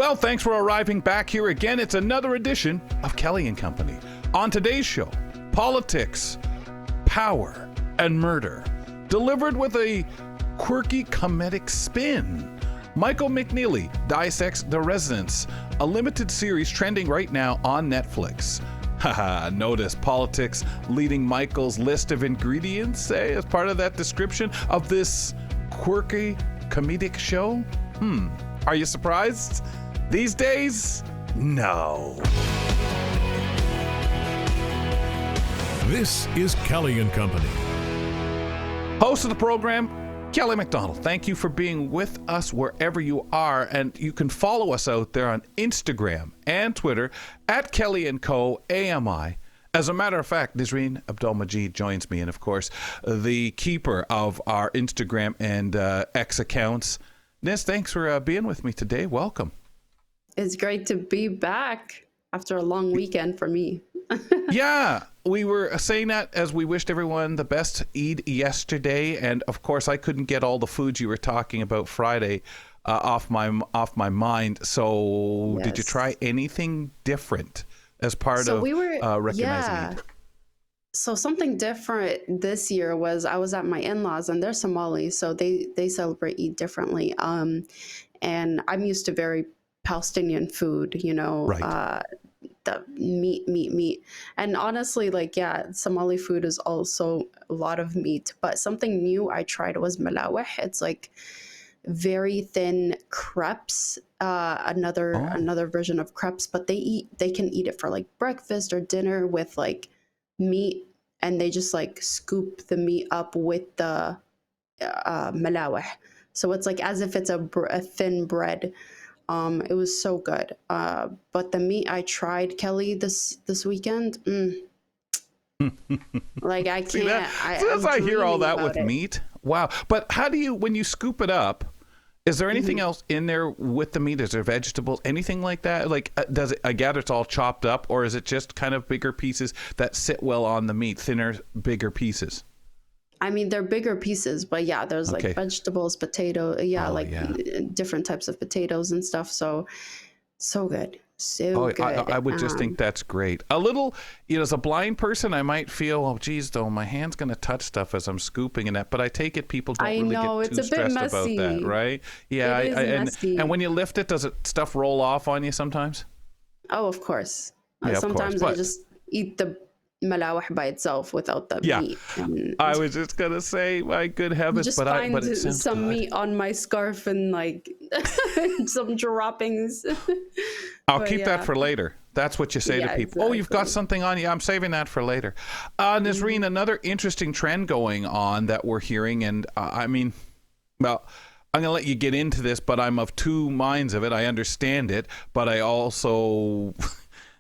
Well, thanks for arriving back here again. It's another edition of Kelly and Company. On today's show, politics, power, and murder, delivered with a quirky comedic spin. Michael McNeely dissects The Residence, a limited series trending right now on Netflix. Haha, notice politics leading Michael's list of ingredients, say, as part of that description of this quirky comedic show? Are you surprised? These days, no. This is Kelly and Company. Host of the program, Kelly MacDonald. Thank you for being with us wherever you are, and you can follow us out there on Instagram and Twitter at Kelly & Co. AMI. As a matter of fact, Nisreen Abdel-Majid joins me, and of course, the keeper of our Instagram and X accounts. Nis, thanks for being with me today. Welcome. It's great to be back after a long weekend for me. Yeah, we were saying that as we wished everyone the best Eid yesterday, and of course I couldn't get all the foods you were talking about Friday off my mind. So Yes. Did you try anything different as part of recognizing Eid? So something different this year was I was at my in-laws, and they're Somali, so they celebrate Eid differently. And I'm used to very Palestinian food, Right. The meat. And honestly, Somali food is also a lot of meat. But something new I tried was malawih. It's like very thin crepes, another version of crepes, but they can eat it for like breakfast or dinner with like meat, and they just like scoop the meat up with the malawih. So it's like as if it's a thin bread. It was so good. But the meat I tried, Kelly, this weekend, like I can't. See that? As I hear all that with meat, wow. But how do you, when you scoop it up, is there anything else in there with the meat? Is there vegetables, anything like that? Like, does it? I gather it's all chopped up, or is it just kind of bigger pieces that sit well on the meat, thinner, bigger pieces? I mean, they're bigger pieces, but yeah, there's like vegetables, potato, different types of potatoes and stuff. So good. Good. I would just think that's great. A little, as a blind person, I might feel, oh, geez, though, my hand's going to touch stuff as I'm scooping in that. But I take it people don't really get too stressed about that, right? Yeah. It is messy. And when you lift it, does it stuff roll off on you sometimes? Oh, of course. Yeah, sometimes of course, I just eat the malawih by itself without the meat. And I was just gonna say, my good heavens, just but it sounds some good. meat on my scarf and like some droppings. I'll keep that for later. That's what you say to people. Exactly. Oh, you've got something on you. I'm saving that for later. Nisreen, another interesting trend going on that we're hearing, and I'm going to let you get into this, but I'm of two minds of it. I understand it, but I also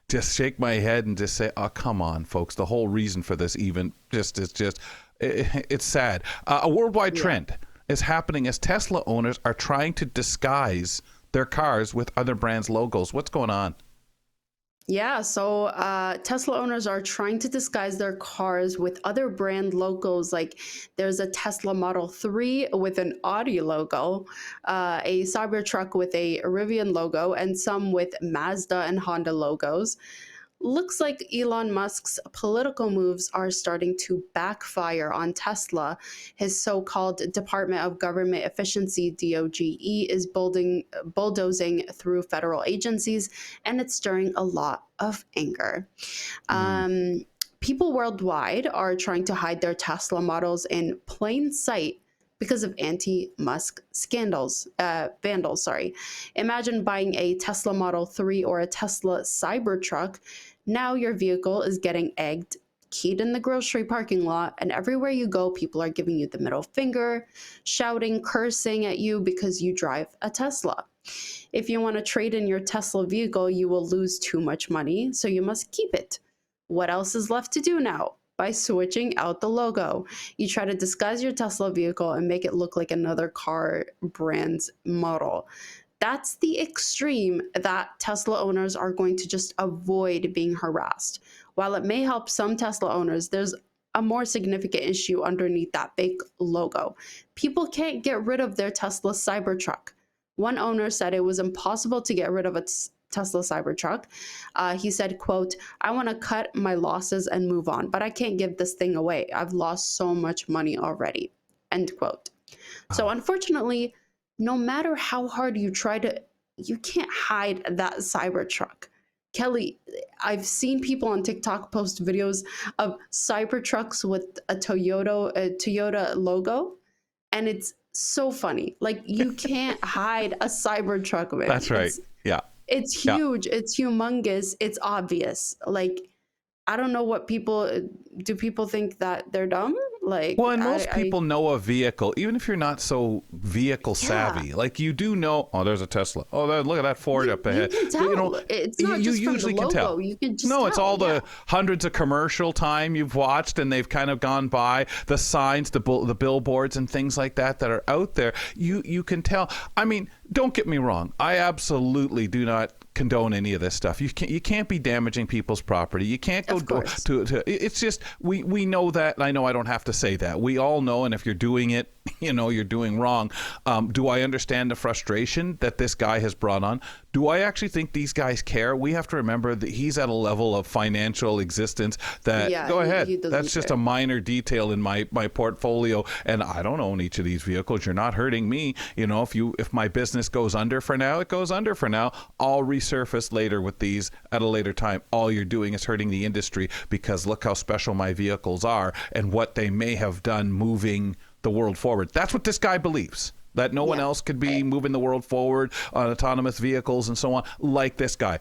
just shake my head and just say, oh, come on, folks. The whole reason for this it's sad. A worldwide trend is happening as Tesla owners are trying to disguise their cars with other brands' logos. What's going on? Yeah, so Tesla owners are trying to disguise their cars with other brand logos. Like there's a Tesla Model 3 with an Audi logo, a Cybertruck with a Rivian logo, and some with Mazda and Honda logos. Looks like Elon Musk's political moves are starting to backfire on Tesla. His so-called Department of Government Efficiency, DOGE, is bulldozing through federal agencies, and it's stirring a lot of anger. People worldwide are trying to hide their Tesla models in plain sight because of anti-Musk vandals. Imagine buying a Tesla Model 3 or a Tesla Cybertruck. Now your vehicle is getting egged, keyed in the grocery parking lot, and everywhere you go, people are giving you the middle finger, shouting, cursing at you because you drive a Tesla. If you want to trade in your Tesla vehicle, you will lose too much money, so you must keep it. What else is left to do now? By switching out the logo. You try to disguise your Tesla vehicle and make it look like another car brand's model. That's the extreme that Tesla owners are going to just avoid being harassed. While it may help some Tesla owners, there's a more significant issue underneath that fake logo. People can't get rid of their Tesla Cybertruck. One owner said it was impossible to get rid of a Tesla Cybertruck. He said, quote, "I want to cut my losses and move on, but I can't give this thing away. I've lost so much money already," end quote. So unfortunately, no matter how hard you try to, you can't hide that Cybertruck. Kelly, I've seen people on TikTok post videos of Cybertrucks with a Toyota logo, and it's so funny. Like, you can't hide a Cybertruck, man. That's right. Yeah. It's huge. It's humongous. It's obvious. Like, I don't know what do people think that they're dumb? Like, well, and most people know a vehicle, even if you're not so vehicle savvy. Like, you do know, oh, there's a Tesla. Oh, look at that Ford up ahead. You can tell. You know, it's not you just from usually the logo. can tell. You can just no, tell. It's all the hundreds of commercial time you've watched, and they've kind of gone by, the signs, the billboards and things like that are out there. You can tell. I mean, don't get me wrong. I absolutely do not condone any of this stuff. You can't be damaging people's property. You can't go to it's just we know that, and I know I don't have to say that. We all know, and if you're doing it, you're doing wrong. Do I understand the frustration that this guy has brought on? Do I actually think these guys care? We have to remember that he's at a level of financial existence that, go ahead, that's just a minor detail in my portfolio, and I don't own each of these vehicles. You're not hurting me. If my business goes under for now, it goes under for now. I'll resurface later with these at a later time. All you're doing is hurting the industry, because look how special my vehicles are and what they may have done moving the world forward. That's what this guy believes, that no one else could be moving the world forward on autonomous vehicles and so on like this guy.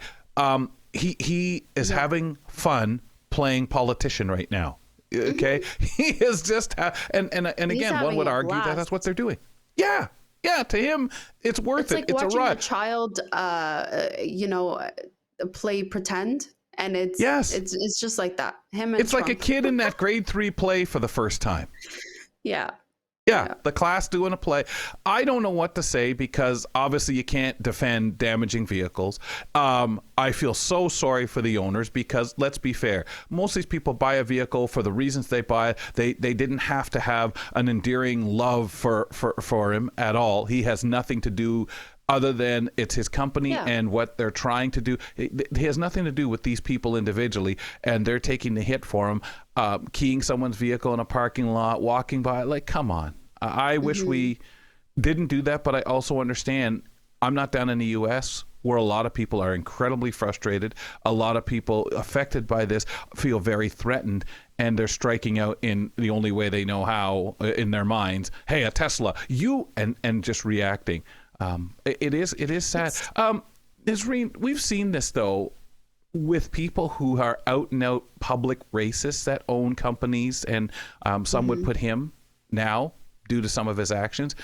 He is having fun playing politician right now. Okay, he is just and again, one would argue that that's what they're doing. Yeah, to him, it's worth it. Like it's watching a rut. child, play pretend, and it's just like that. It's Trump. like a kid in that grade 3 play for the first time. Yeah, the class doing a play. I don't know what to say, because obviously you can't defend damaging vehicles. I feel so sorry for the owners, because let's be fair. Most of these people buy a vehicle for the reasons they buy it. They didn't have to have an endearing love for him at all. He has nothing to do other than it's his company and what they're trying to do. It has nothing to do with these people individually, and they're taking the hit for him. Keying someone's vehicle in a parking lot, walking by, like, come on. I wish we didn't do that, but I also understand I'm not down in the U.S., where a lot of people are incredibly frustrated. A lot of people affected by this feel very threatened, and they're striking out in the only way they know how in their minds. Hey, a Tesla, and just reacting. It is sad. Nisreen, we've seen this, though, with people who are out and out public racists that own companies, and some would put him now, due to some of his actions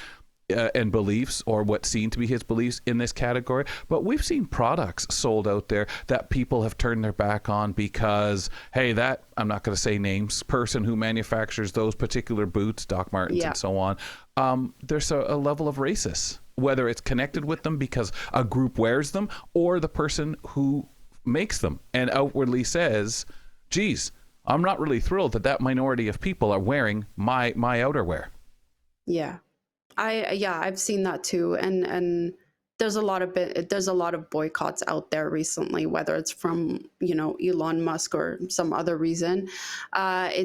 and beliefs, or what seem to be his beliefs, in this category. But we've seen products sold out there that people have turned their back on because, hey, that, I'm not going to say names, person who manufactures those particular boots, Doc Martens and so on, there's a level of racist, whether it's connected with them because a group wears them, or the person who makes them and outwardly says, geez, I'm not really thrilled that minority of people are wearing my outerwear. I've seen that too, and there's a lot of boycotts out there recently, whether it's from Elon Musk or some other reason. I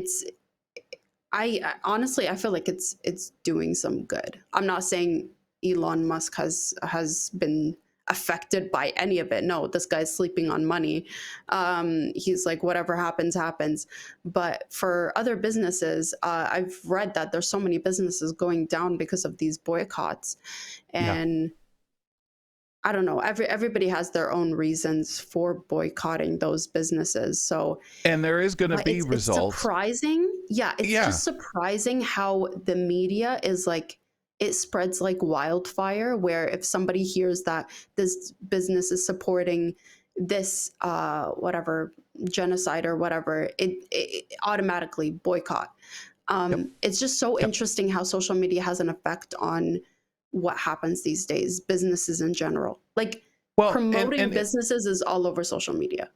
honestly feel like it's doing some good. I'm not saying Elon Musk has been affected by any of it. No, this guy's sleeping on money. He's like, whatever happens, happens. But for other businesses, I've read that there's so many businesses going down because of these boycotts. And I don't know, everybody has their own reasons for boycotting those businesses. So, and there is going to be results. It's surprising. It's just surprising how the media is like, it spreads like wildfire, where if somebody hears that this business is supporting this whatever genocide or whatever, it automatically boycott. It's just so interesting how social media has an effect on what happens these days, businesses in general. Like, promoting businesses is all over social media.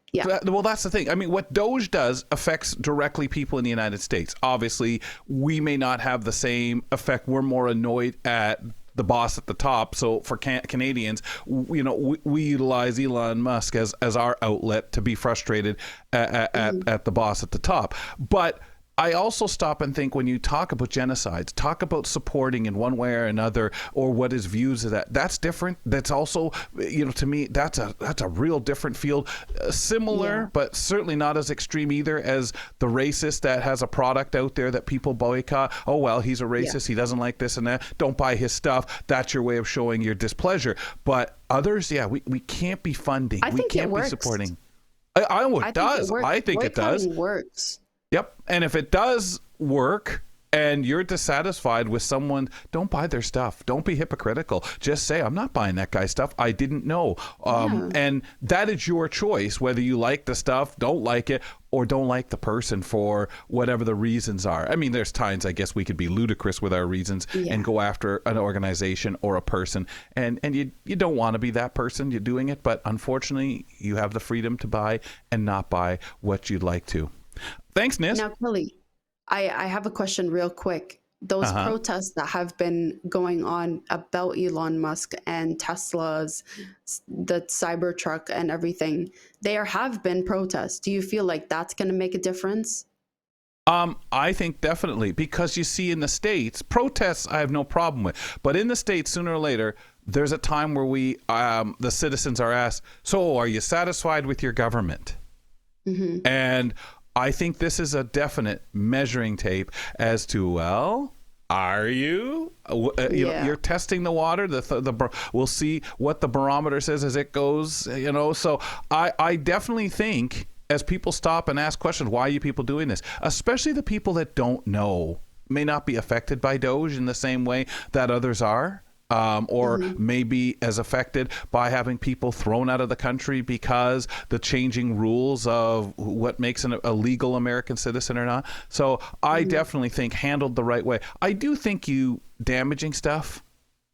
Well, that's the thing. I mean, what Doge does affects directly people in the United States. Obviously, we may not have the same effect. We're more annoyed at the boss at the top. So for Canadians, we utilize Elon Musk as our outlet to be frustrated at the boss at the top. But I also stop and think, when you talk about genocides, talk about supporting in one way or another, or what is views of that. That's different. That's also, to me, that's a real different field. Similar, but certainly not as extreme either as the racist that has a product out there that people boycott. Oh, well, he's a racist. He doesn't like this and that. Don't buy his stuff. That's your way of showing your displeasure. But others, we can't be funding. We can't be supporting. It does. I think it does. Works. Yep. And if it does work and you're dissatisfied with someone, don't buy their stuff. Don't be hypocritical. Just say, I'm not buying that guy's stuff. I didn't know. And that is your choice, whether you like the stuff, don't like it, or don't like the person for whatever the reasons are. I mean, there's times, I guess, we could be ludicrous with our reasons and go after an organization or a person. And you don't want to be that person. You're doing it. But unfortunately, you have the freedom to buy and not buy what you'd like to. Thanks, Nis. Now, Kelly, I have a question real quick. Those protests that have been going on about Elon Musk and Tesla's, the Cybertruck and everything, there have been protests. Do you feel like that's going to make a difference? I think definitely, because you see in the States, protests I have no problem with. But in the States, sooner or later, there's a time where the citizens are asked, so are you satisfied with your government? And I think this is a definite measuring tape as to, well, are you? You're testing the water. We'll see what the barometer says as it goes. So I definitely think, as people stop and ask questions, why are you people doing this? Especially the people that don't know, may not be affected by Doge in the same way that others are. Or maybe as affected by having people thrown out of the country because the changing rules of what makes a legal American citizen or not. So I definitely think handled the right way. I do think you damaging stuff,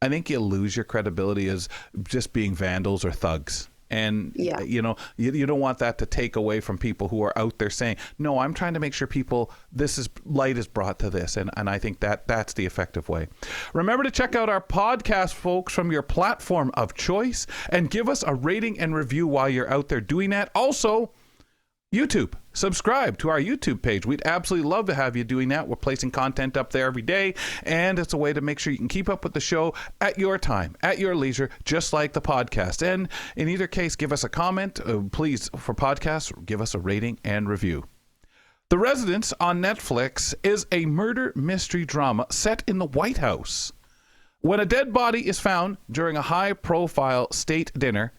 I think you lose your credibility as just being vandals or thugs. And, you don't want that to take away from people who are out there saying, no, I'm trying to make sure light is brought to this. And I think that's the effective way. Remember to check out our podcast, folks, from your platform of choice, and give us a rating and review while you're out there doing that. Also, YouTube. Subscribe to our YouTube page. We'd absolutely love to have you doing that. We're placing content up there every day, and it's a way to make sure you can keep up with the show at your time, at your leisure, just like the podcast. And in either case, give us a comment. Please, for podcasts, give us a rating and review. The Residence on Netflix is a murder mystery drama set in the White House. When a dead body is found during a high-profile state dinner,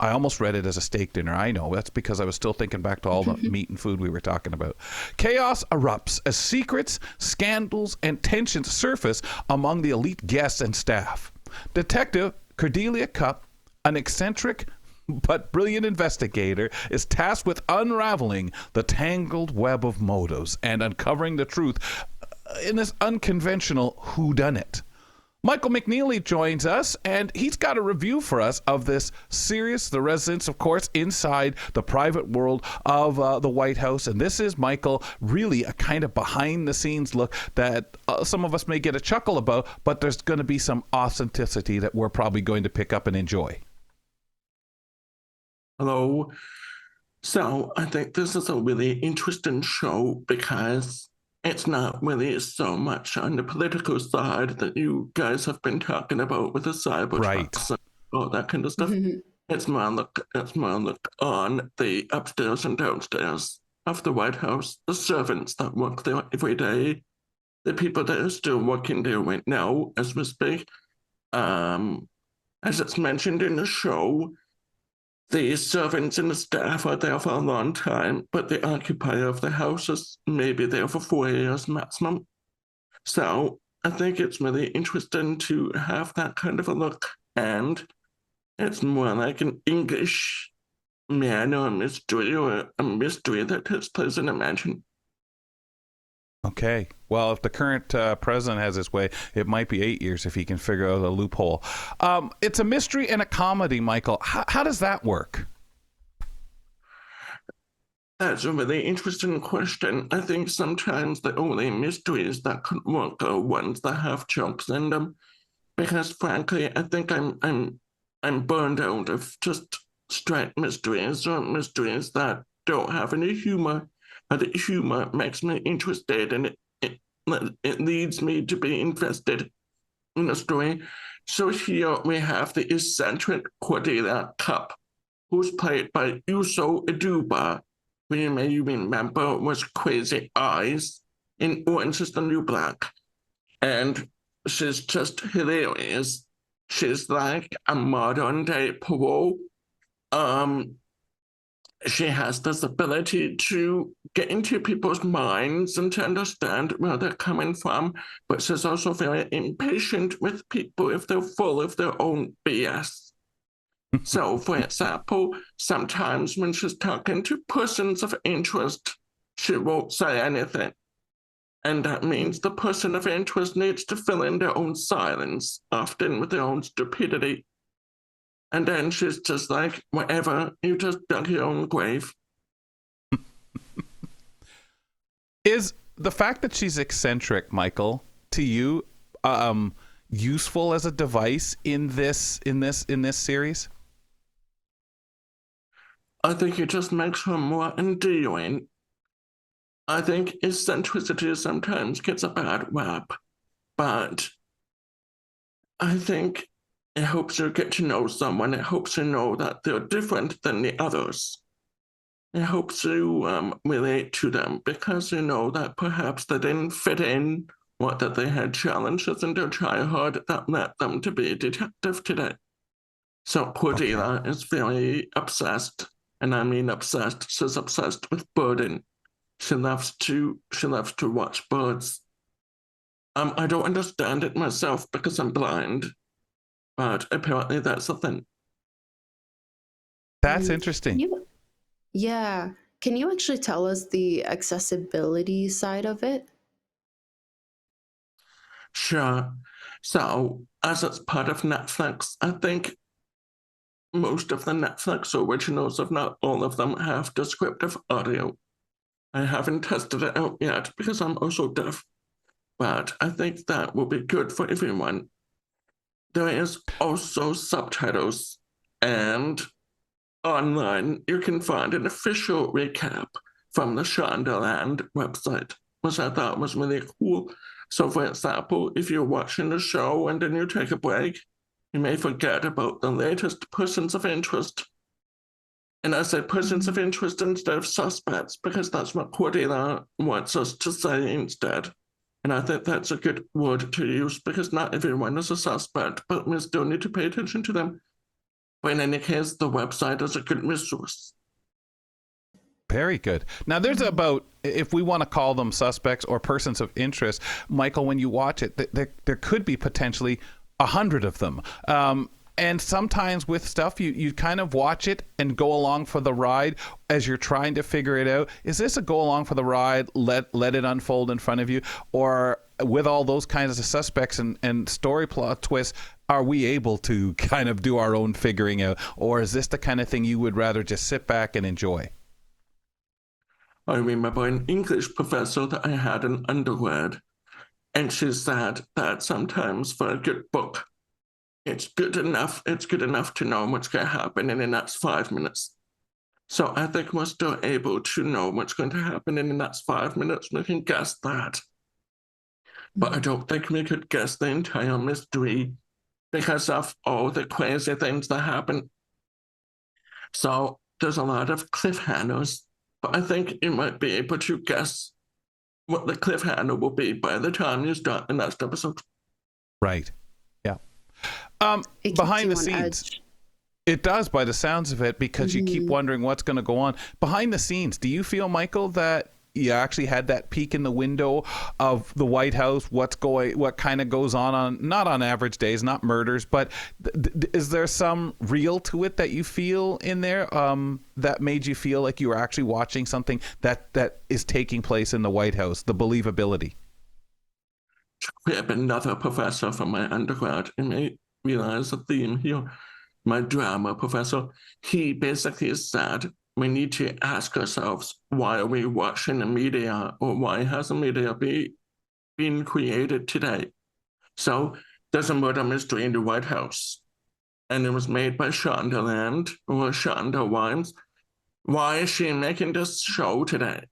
I almost read it as a steak dinner. I know. That's because I was still thinking back to all the meat and food we were talking about. Chaos erupts as secrets, scandals, and tensions surface among the elite guests and staff. Detective Cordelia Cupp, an eccentric but brilliant investigator, is tasked with unraveling the tangled web of motives and uncovering the truth in this unconventional whodunit. Michael McNeely joins us, and he's got a review for us of this series, The Residence, of course, inside the private world of the White House. And this is, Michael, really a kind of behind-the-scenes look that some of us may get a chuckle about, but there's going to be some authenticity that we're probably going to pick up and enjoy. Hello. So I think this is a really interesting show because it's not really so much on the political side that you guys have been talking about with the Cybertrucks and all that kind of stuff. It's more on the upstairs and downstairs of the White House, the servants that work there every day, the people that are still working there right now as we speak. As it's mentioned in the show, the servants and the staff are there for a long time, but the occupier of the house is maybe there for 4 years maximum. So I think it's really interesting to have that kind of a look. And it's more like an English manor mystery or a mystery that takes place in a mansion. Okay. Well, if the current president has his way, it might be 8 years if he can figure out a loophole. It's a mystery and a comedy, Michael. How does that work? That's a really interesting question. I think sometimes the only mysteries that could work are ones that have jokes in them. because frankly, I think I'm burned out of just straight mysteries or mysteries that don't have any humor. But the humor makes me interested, and it leads me to be invested in the story. So here we have the eccentric Cordelia Cup, who's played by Uso Aduba, who you may remember was Crazy Eyes in Orange is the New Black. And she's just hilarious. She's like a modern day Poirot. She has this ability to get into people's minds and to understand where they're coming from, but she's also very impatient with people if they're full of their own BS. So, for example, sometimes when she's talking to persons of interest, she won't say anything. And that means the person of interest needs to fill in their own silence, often with their own stupidity. And then she's just like, whatever, you just dug your own grave. Is the fact that she's eccentric, Michael, to you, useful as a device in this series? I think it just makes her more endearing. I think eccentricity sometimes gets a bad rap, but I think it helps you get to know someone. It helps you know that they're different than the others. It helps you relate to them because you know that perhaps they didn't fit in, or that they had challenges in their childhood that led them to be a detective today. So Cordelia is very obsessed, and I mean obsessed. She's obsessed with birding. She loves to watch birds. I don't understand it myself because I'm blind, but apparently that's a thing. That's interesting. Yeah. Can you actually tell us the accessibility side of it? Sure. So, as it's part of Netflix, I think most of the Netflix originals, if not all of them, have descriptive audio. I haven't tested it out yet because I'm also deaf, but I think that will be good for everyone. There is also subtitles, and online you can find an official recap from the Shondaland website, which I thought was really cool. So, for example, if you're watching the show and then you take a break, you may forget about the latest persons of interest. And I said persons of interest instead of suspects because that's what Cordelia wants us to say instead. And I think that's a good word to use because not everyone is a suspect, but we still need to pay attention to them. But in any case, the website is a good resource. Very good. Now, there's about, if we want to call them suspects or persons of interest, Michael, when you watch it, there could be potentially 100 of them. And sometimes with stuff, you kind of watch it and go along for the ride as you're trying to figure it out. Is this a go along for the ride, let it unfold in front of you? Or with all those kinds of suspects and story plot twists, are we able to kind of do our own figuring out? Or is this the kind of thing you would rather just sit back and enjoy? I remember an English professor that I had in undergrad, and she said that sometimes for a good book, it's good enough to know what's going to happen in the next 5 minutes. So I think we're still able to know what's going to happen in the next 5 minutes. We can guess that. But I don't think we could guess the entire mystery because of all the crazy things that happen. So there's a lot of cliffhangers, but I think you might be able to guess what the cliffhanger will be by the time you start the next episode. Right. Yeah. Behind the scenes, it does by the sounds of it, because you keep wondering what's going to go on. Behind the scenes, do you feel, Michael, that you actually had that peek in the window of the White House, what kind of goes on not on average days, not murders, but is there some real to it that you feel in there that made you feel like you were actually watching something that is taking place in the White House, the believability? We have another professor from my undergrad, you may realize a theme here. My drama professor, he basically said, we need to ask ourselves, why are we watching the media, or why has the media been created today? So there's a murder mystery in the White House, and it was made by Shonda Land or Shonda Wines. Why is she making this show today?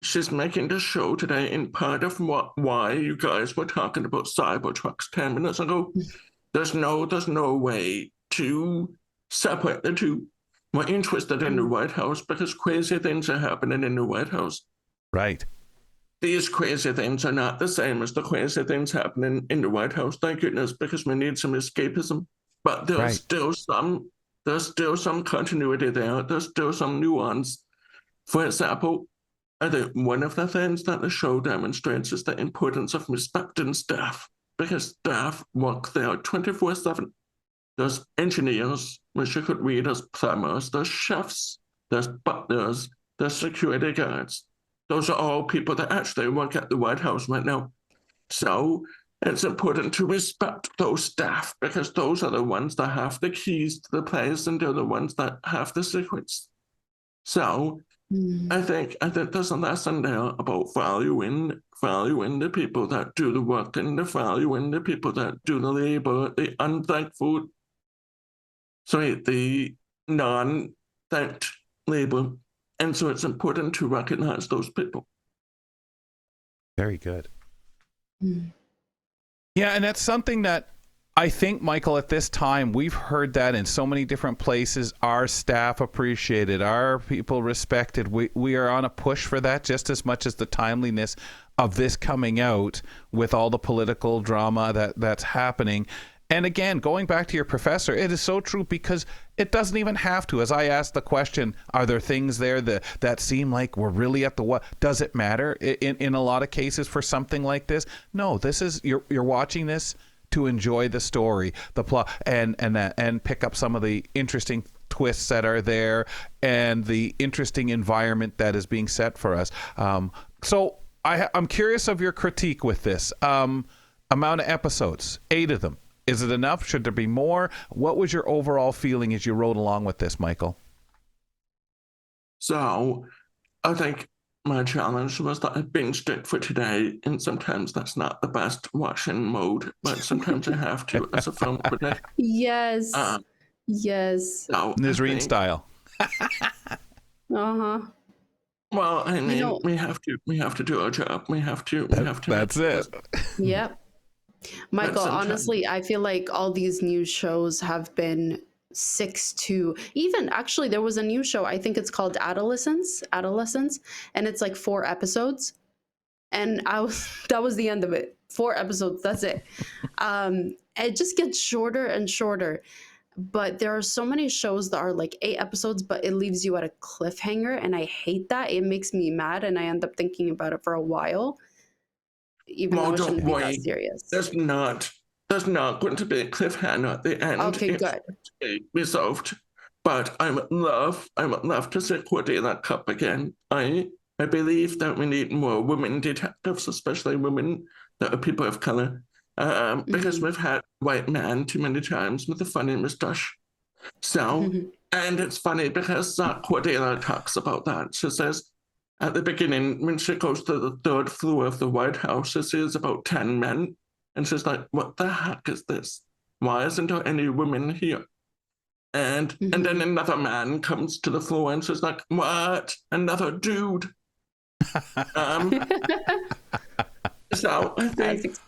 She's making this show today in part of why you guys were talking about Cybertrucks 10 minutes ago. There's no way to separate the two. We're interested in the White House because crazy things are happening in the White House. Right. These crazy things are not the same as the crazy things happening in the White House, thank goodness, because we need some escapism. But there's still some continuity there. There's still some nuance. For example, I think one of the things that the show demonstrates is the importance of respecting staff, because staff work there 24/7. There's engineers, which you could read as plumbers, there's chefs, there's butlers, there's security guards. Those are all people that actually work at the White House right now. So it's important to respect those staff, because those are the ones that have the keys to the place, and they're the ones that have the secrets. So I think there's a lesson there about valuing the people that do the work, and the valuing the people that do the labor, the unthankful, the non-thanked labor. And so it's important to recognize those people. Very good. Yeah, and that's something that I think, Michael, at this time, we've heard that in so many different places. Our staff appreciated, our people respected. We are on a push for that just as much as the timeliness of this coming out with all the political drama that's happening. And again, going back to your professor, it is so true, because it doesn't even have to. As I asked the question, are there things there that seem like we're really at the what? Does it matter in a lot of cases for something like this? No, this is you're watching this to enjoy the story, the plot, and pick up some of the interesting twists that are there and the interesting environment that is being set for us. So I'm curious of your critique with this amount of episodes, 8 of them. Is it enough? Should there be more? What was your overall feeling as you rode along with this, Michael? So I think my challenge was that I binged it for today, and sometimes that's not the best watching mode, but sometimes I have to as a film critic. Yes. Yes. So Nisreen style. Uh-huh. Well, I mean, we have to do our job. We have to. That's it. Yep. Michael, honestly, I feel like all these new shows have been 6 to even actually there was a new show, I think it's called Adolescence, and it's like 4 episodes, and that was the end of it. 4 episodes, that's it. It just gets shorter and shorter, but there are so many shows that are like 8 episodes, but it leaves you at a cliffhanger, and I hate that. It makes me mad, and I end up thinking about it for a while, even though it shouldn't be that serious. There's not going to be a cliffhanger at the end. Okay, good. It's resolved. But I would love to see Cordelia Cup again. I believe that we need more women detectives, especially women that are people of color, because we've had white men too many times with a funny mustache. So, and it's funny because Cordelia talks about that. She says, at the beginning, when she goes to the 3rd floor of the White House, she sees about 10 men. And she's like, what the heck is this? Why isn't there any women here? And then another man comes to the floor, and she's like, what? Another dude. So I think,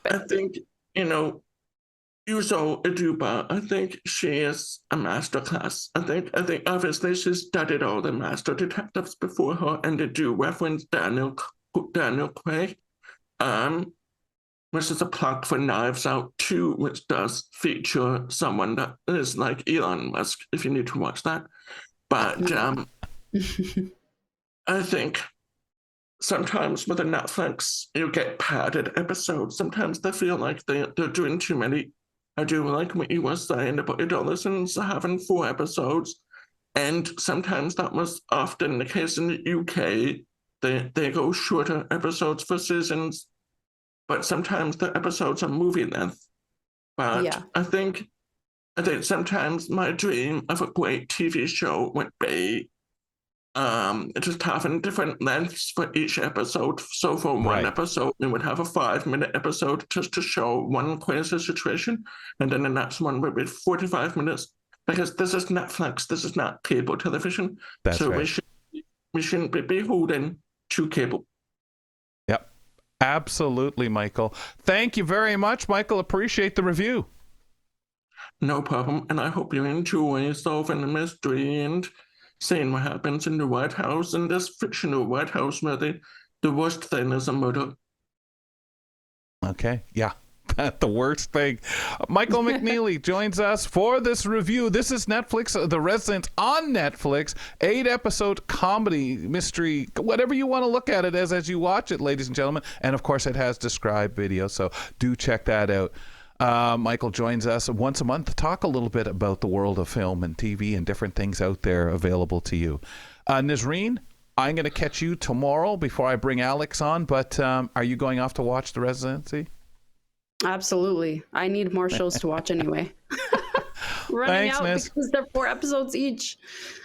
Uzo Aduba, I think she is a masterclass. I think obviously she's studied all the master detectives before her, and they do reference Daniel Craig, which is a plug for Knives Out 2, which does feature someone that is like Elon Musk, if you need to watch that. But I think sometimes with a Netflix, you get padded episodes. Sometimes they feel like they're doing too many. I do like what you were saying about adolescents having 4 episodes, and sometimes that was often the case in the UK. They go shorter episodes for seasons, but sometimes the episodes are movie length. But yeah. I think sometimes my dream of a great TV show would be just having different lengths for each episode. So for one episode, we would have a 5-minute episode just to show one crazy situation, and then the next one would be 45 minutes, because this is Netflix, this is not cable television. That's so right. we shouldn't be beholden to cable. Yep, absolutely, Michael. Thank you very much, Michael. Appreciate the review. No problem, and I hope you enjoy solving the mystery and seeing what happens in the White House, in this fictional White House where the worst thing is a murder. Okay, yeah. The worst thing. Michael McNeely joins us for this review. This is Netflix, The Resident on Netflix, 8-episode comedy, mystery, whatever you want to look at it as you watch it, ladies and gentlemen. And of course, it has described video, so do check that out. Michael joins us once a month to talk a little bit about the world of film and TV and different things out there available to you. Nisreen, I'm going to catch you tomorrow before I bring Alex on, but are you going off to watch The Residency? Absolutely. I need more shows to watch anyway. Running Thanks, out Nis. because they're 4 episodes each.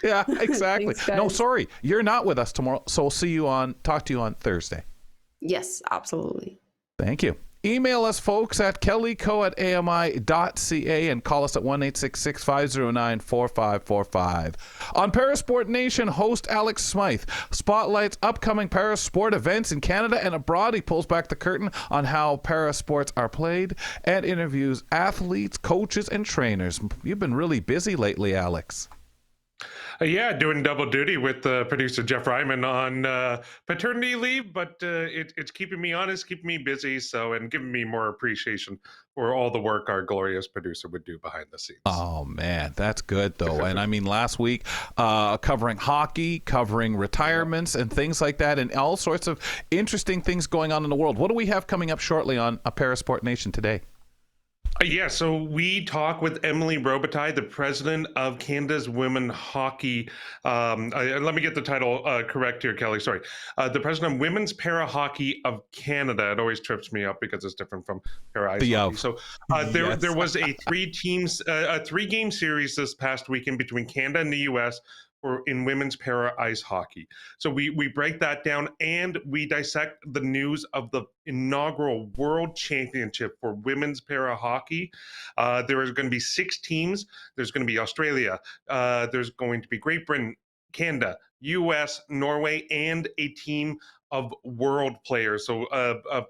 Yeah, exactly. Thanks, guys. No, sorry, you're not with us tomorrow, so we'll talk to you on Thursday. Yes, absolutely. Thank you. Email us, folks, at kellyco@ami.ca and call us at 1-866-509-4545. On Parasport Nation, host Alex Smythe spotlights upcoming parasport events in Canada and abroad. He pulls back the curtain on how parasports are played and interviews athletes, coaches, and trainers. You've been really busy lately, Alex. Yeah, doing double duty with producer Jeff Ryman on paternity leave, but it's keeping me honest, keeping me busy, and giving me more appreciation for all the work our glorious producer would do behind the scenes. Oh, man, that's good, though. And I mean, last week, covering hockey, covering retirements and things like that, and all sorts of interesting things going on in the world. What do we have coming up shortly on Parasport Nation today? Yeah, so we talk with Emily Robitaille, the president of Canada's women hockey. Let me get the title correct here, Kelly. Sorry. The president of Women's Para Hockey of Canada. It always trips me up because it's different from para ice hockey. So there was a 3-game series this past weekend between Canada and the U.S. in women's para ice hockey. So we break that down and we dissect the news of the inaugural World Championship for women's para hockey. There is going to be 6 teams. There's going to be Australia. There's going to be Great Britain, Canada, US, Norway, and a team of world players. So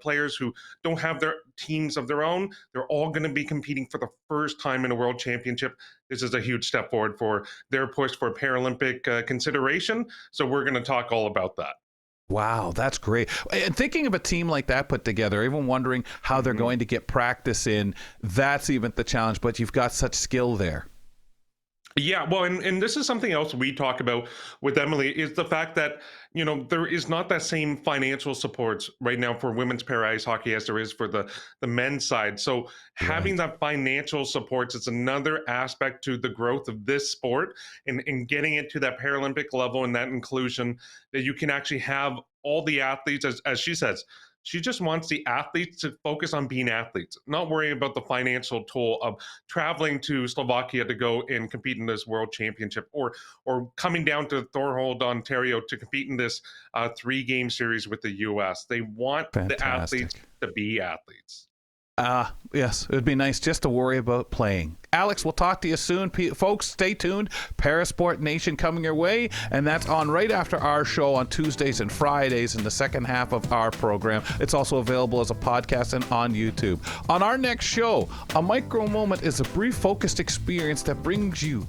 players who don't have their teams of their own, they're all going to be competing for the first time in a world championship. This is a huge step forward for their push for Paralympic consideration. So we're going to talk all about that. Wow, that's great. And thinking of a team like that put together, even wondering how they're going to get practice in, that's even the challenge, but you've got such skill there. Yeah, well, and this is something else we talk about with Emily, is the fact that, there is not that same financial support right now for women's para ice hockey as there is for the men's side. So having that financial support is another aspect to the growth of this sport and getting it to that Paralympic level and that inclusion, that you can actually have all the athletes, as she says. She just wants the athletes to focus on being athletes, not worrying about the financial toll of traveling to Slovakia to go and compete in this world championship, or coming down to Thorold, Ontario to compete in this 3-game series with the U.S. They want the athletes to be athletes. Yes, it would be nice just to worry about playing. Alex, we'll talk to you soon. Folks, stay tuned. Parasport Nation coming your way, and that's on right after our show on Tuesdays and Fridays in the second half of our program. It's also available as a podcast and on YouTube. On our next show, a micro moment is a brief focused experience that brings you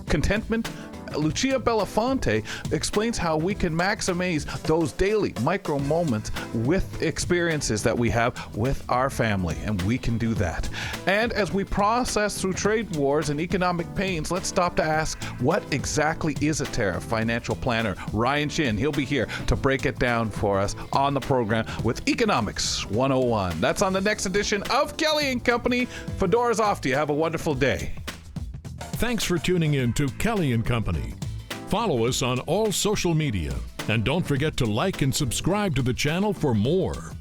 contentment. Lucia Belafonte explains how we can maximize those daily micro moments with experiences that we have with our family, and we can do that. And as we process through trade wars and economic pains, let's stop to ask, what exactly is a tariff? Financial planner Ryan Shin, he'll be here to break it down for us on the program with Economics 101. That's on the next edition of Kelly & Company. Fedora's off to you. Have a wonderful day. Thanks for tuning in to Kelly & Company. Follow us on all social media, and don't forget to like and subscribe to the channel for more.